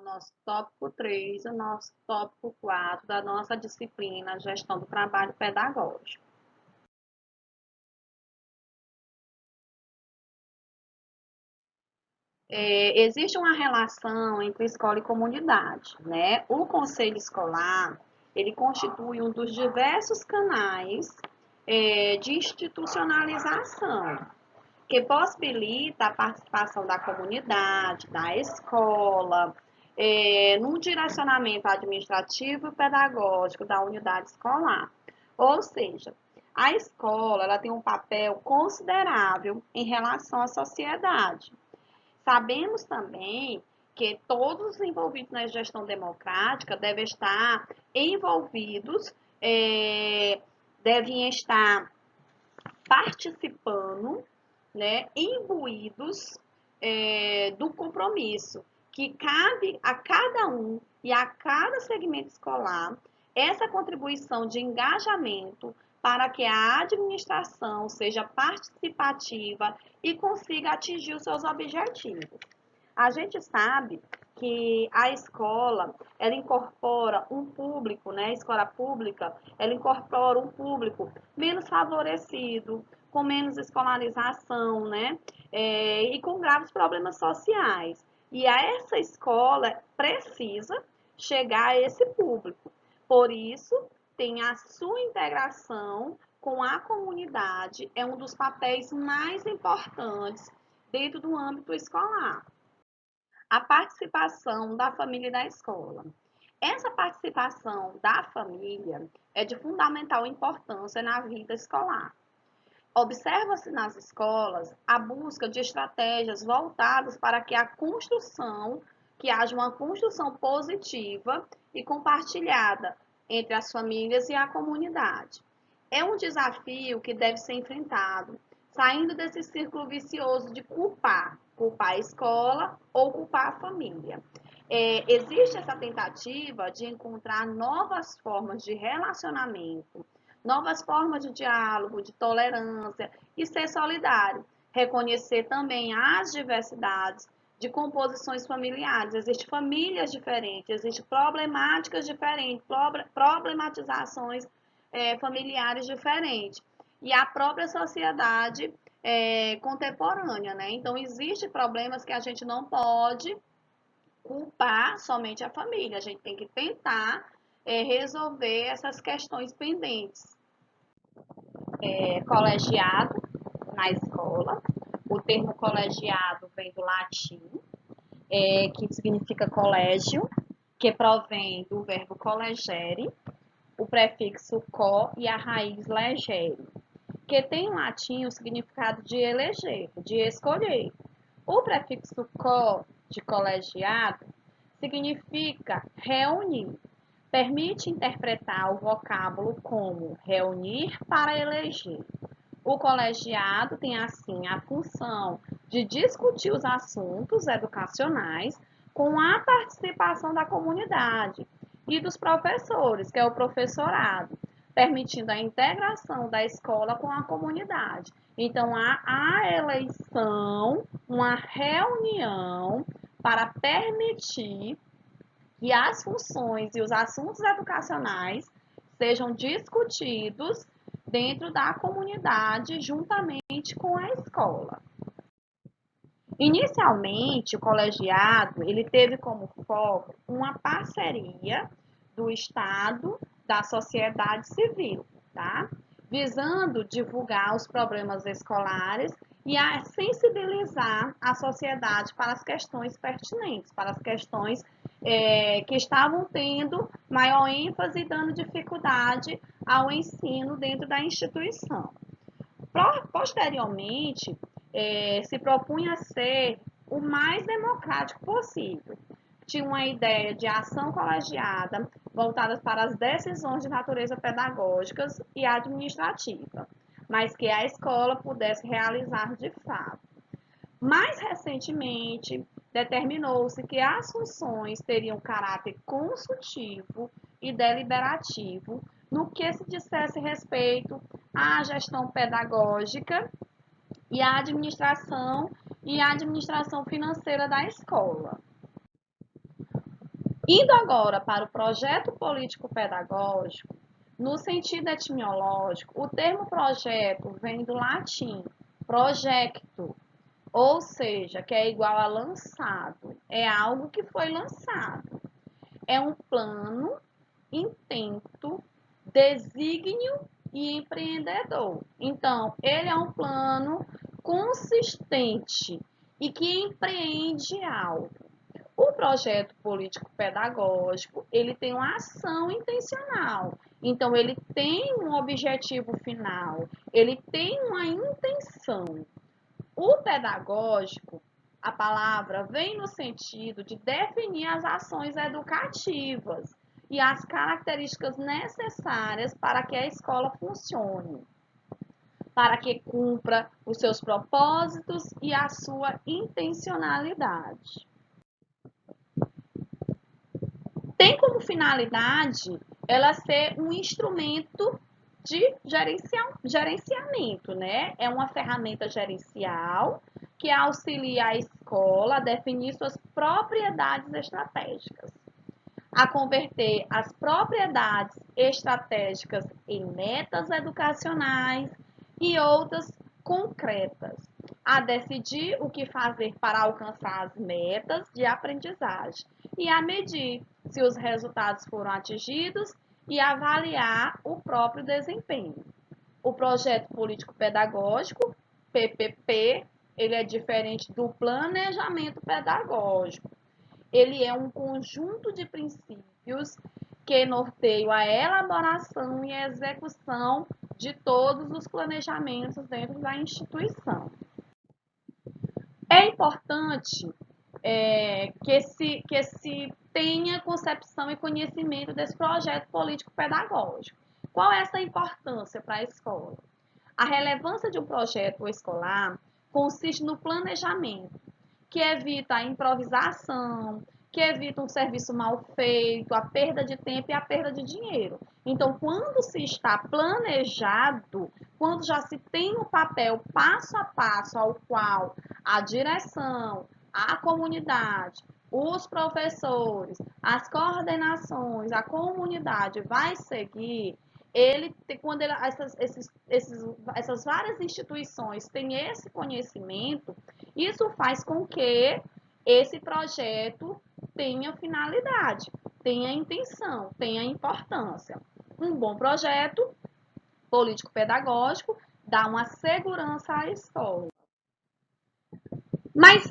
nosso tópico 3, o nosso tópico 4 da nossa disciplina Gestão do Trabalho Pedagógico. Existe uma relação entre escola e comunidade, né? O conselho escolar, ele constitui um dos diversos canais de institucionalização, que possibilita a participação da comunidade, da escola, no direcionamento administrativo e pedagógico da unidade escolar. Ou seja, a escola ela tem um papel considerável em relação à sociedade. Sabemos também que todos os envolvidos na gestão democrática devem estar envolvidos, devem estar participando, né, imbuídos do compromisso que cabe a cada um e a cada segmento escolar essa contribuição de engajamento para que a administração seja participativa e consiga atingir os seus objetivos. A gente sabe que a escola, ela incorpora um público, né? A escola pública, ela incorpora um público menos favorecido, com menos escolarização, né? E com graves problemas sociais. E essa escola precisa chegar a esse público. Por isso, tem a sua integração com a comunidade, é um dos papéis mais importantes dentro do âmbito escolar. A participação da família e da escola. Essa participação da família é de fundamental importância na vida escolar. Observa-se nas escolas a busca de estratégias voltadas para que que haja uma construção positiva e compartilhada entre as famílias e a comunidade. É um desafio que deve ser enfrentado, saindo desse círculo vicioso de culpar a escola ou culpar a família. Existe essa tentativa de encontrar novas formas de relacionamento, novas formas de diálogo, de tolerância e ser solidário. Reconhecer também as diversidades de composições familiares. Existem famílias diferentes, existem problemáticas diferentes, problematizações familiares diferentes. E a própria sociedade contemporânea, né? Então, existem problemas que a gente não pode culpar somente a família, a gente tem que tentar resolver essas questões pendentes. Colegiado na escola, o termo colegiado vem do latim, que significa colégio, que provém do verbo collegere, o prefixo co e a raiz legere, que tem em latim o significado de eleger, de escolher. O prefixo co, de colegiado, significa reunir. Permite interpretar o vocábulo como reunir para eleger. O colegiado tem, assim, a função de discutir os assuntos educacionais com a participação da comunidade e dos professores, que é o professorado, permitindo a integração da escola com a comunidade. Então, há a eleição, uma reunião para permitir que as funções e os assuntos educacionais sejam discutidos dentro da comunidade juntamente com a escola. Inicialmente, o colegiado ele teve como foco uma parceria do Estado, da sociedade civil, tá? Visando divulgar os problemas escolares e a sensibilizar a sociedade para as questões pertinentes, para as questões que estavam tendo maior ênfase e dando dificuldade ao ensino dentro da instituição. Posteriormente, se propunha ser o mais democrático possível. Tinha uma ideia de ação colegiada voltada para as decisões de natureza pedagógicas e administrativa, mas que a escola pudesse realizar de fato. Mais recentemente, determinou-se que as funções teriam caráter consultivo e deliberativo no que se dissesse respeito à gestão pedagógica e à administração financeira da escola. Indo agora para o projeto político-pedagógico, no sentido etimológico, o termo projeto vem do latim projecto, ou seja, que é igual a lançado, é algo que foi lançado. É um plano, intento, desígnio e empreendedor. Então, ele é um plano consistente e que empreende algo. O projeto político-pedagógico, ele tem uma ação intencional. Então, ele tem um objetivo final, ele tem uma intenção. O pedagógico, a palavra vem no sentido de definir as ações educativas e as características necessárias para que a escola funcione, para que cumpra os seus propósitos e a sua intencionalidade. Tem como finalidade ela ser um instrumento de gerenciamento, né? É uma ferramenta gerencial que auxilia a escola a definir suas propriedades estratégicas, a converter as propriedades estratégicas em metas educacionais e outras concretas, a decidir o que fazer para alcançar as metas de aprendizagem e a medir se os resultados foram atingidos e avaliar o próprio desempenho. O projeto político-pedagógico, PPP, ele é diferente do planejamento pedagógico. Ele é um conjunto de princípios que norteiam a elaboração e a execução de todos os planejamentos dentro da instituição. É importante que se tenha concepção e conhecimento desse projeto político-pedagógico. Qual é essa importância para a escola? A relevância de um projeto escolar consiste no planejamento, que evita a improvisação, que evita um serviço mal feito, a perda de tempo e a perda de dinheiro. Então, quando se está planejado, quando já se tem um papel passo a passo ao qual a direção, a comunidade, os professores, as coordenações, a comunidade vai seguir, quando essas várias instituições têm esse conhecimento, isso faz com que esse projeto tenha finalidade, tenha intenção, tenha importância. Um bom projeto político-pedagógico dá uma segurança à escola. Mas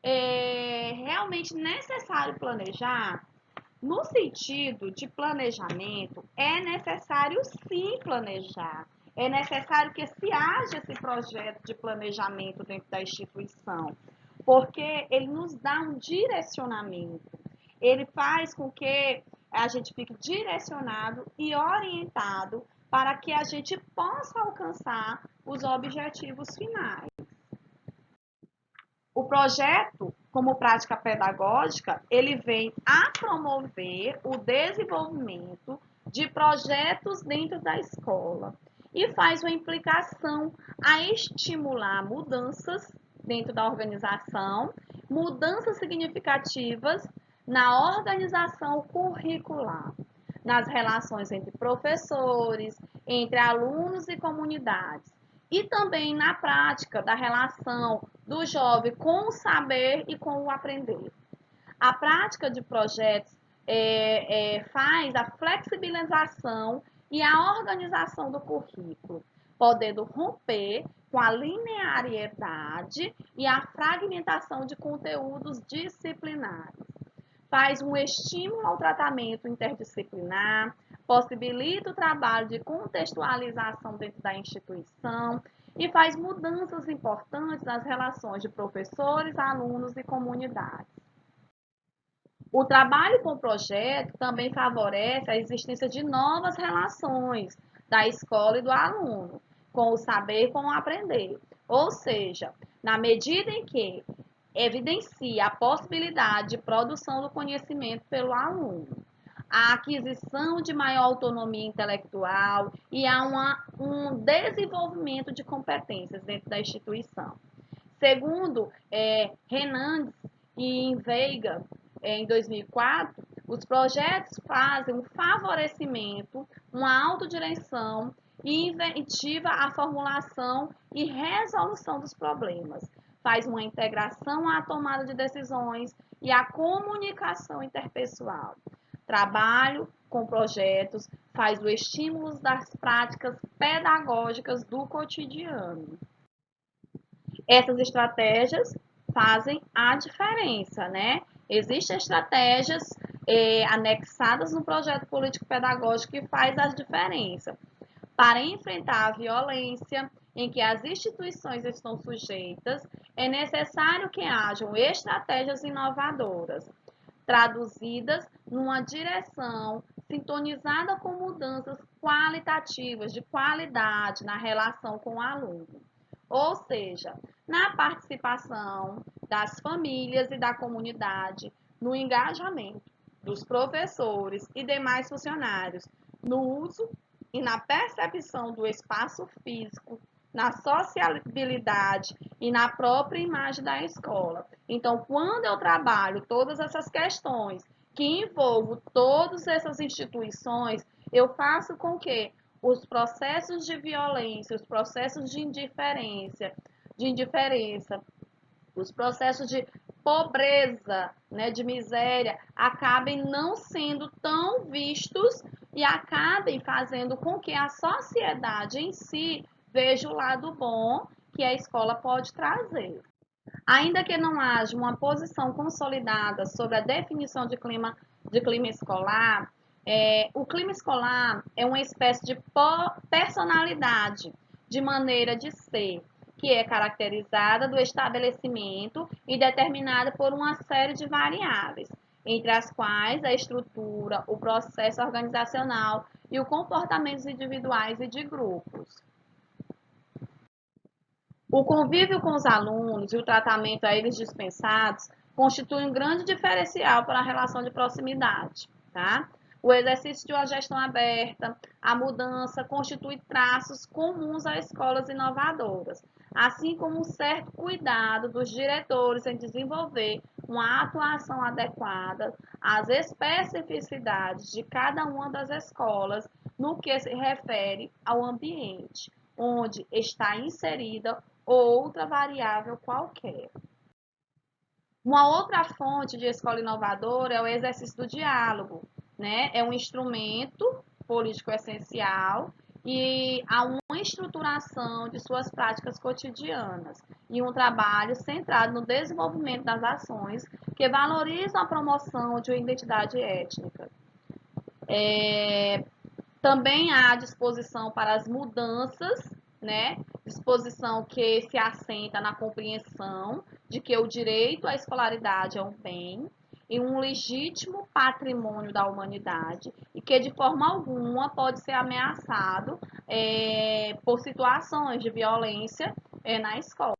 é realmente necessário planejar? No sentido de planejamento, é necessário sim planejar. É necessário que se haja esse projeto de planejamento dentro da instituição, porque ele nos dá um direcionamento. Ele faz com que a gente fique direcionado e orientado para que a gente possa alcançar os objetivos finais. O projeto, como prática pedagógica, ele vem a promover o desenvolvimento de projetos dentro da escola e faz uma implicação a estimular mudanças dentro da organização, mudanças significativas na organização curricular, nas relações entre professores, entre alunos e comunidades, e também na prática da relação do jovem com o saber e com o aprender. A prática de projetos faz a flexibilização e a organização do currículo, podendo romper com a linearidade e a fragmentação de conteúdos disciplinares. Faz um estímulo ao tratamento interdisciplinar, possibilita o trabalho de contextualização dentro da instituição e faz mudanças importantes nas relações de professores, alunos e comunidades. O trabalho com o projeto também favorece a existência de novas relações da escola e do aluno, com o saber e com o aprender. Ou seja, na medida em que evidencia a possibilidade de produção do conhecimento pelo aluno, a aquisição de maior autonomia intelectual e há um desenvolvimento de competências dentro da instituição. Segundo Hernandes e Veiga, em 2004, os projetos fazem um favorecimento, uma autodireção e incentiva a formulação e resolução dos problemas. Faz uma integração à tomada de decisões e à comunicação interpessoal. Trabalho com projetos faz o estímulo das práticas pedagógicas do cotidiano. Essas estratégias fazem a diferença, né? Existem estratégias anexadas no projeto político-pedagógico que faz a diferença. Para enfrentar a violência em que as instituições estão sujeitas, é necessário que hajam estratégias inovadoras, traduzidas numa direção sintonizada com mudanças qualitativas, de qualidade na relação com o aluno. Ou seja, na participação das famílias e da comunidade, no engajamento dos professores e demais funcionários, no uso e na percepção do espaço físico, na sociabilidade e na própria imagem da escola. Então, quando eu trabalho todas essas questões que envolvam todas essas instituições, eu faço com que os processos de violência, os processos de indiferença, os processos de pobreza, né, de miséria, acabem não sendo tão vistos e acabem fazendo com que a sociedade em si veja o lado bom que a escola pode trazer. Ainda que não haja uma posição consolidada sobre a definição de clima escolar, o clima escolar é uma espécie de personalidade, de maneira de ser, que é caracterizada do estabelecimento e determinada por uma série de variáveis, entre as quais a estrutura, o processo organizacional e os comportamentos individuais e de grupos. O convívio com os alunos e o tratamento a eles dispensados constitui um grande diferencial para a relação de proximidade, tá? O exercício de uma gestão aberta, a mudança constitui traços comuns a escolas inovadoras, assim como um certo cuidado dos diretores em desenvolver uma atuação adequada às especificidades de cada uma das escolas no que se refere ao ambiente onde está inserida outra variável qualquer. Uma outra fonte de escola inovadora é o exercício do diálogo, né? É um instrumento político essencial e há uma estruturação de suas práticas cotidianas e um trabalho centrado no desenvolvimento das ações que valorizam a promoção de uma identidade étnica. Também há disposição para as mudanças, né? Disposição que se assenta na compreensão de que o direito à escolaridade é um bem e um legítimo patrimônio da humanidade e que de forma alguma pode ser ameaçado por situações de violência na escola.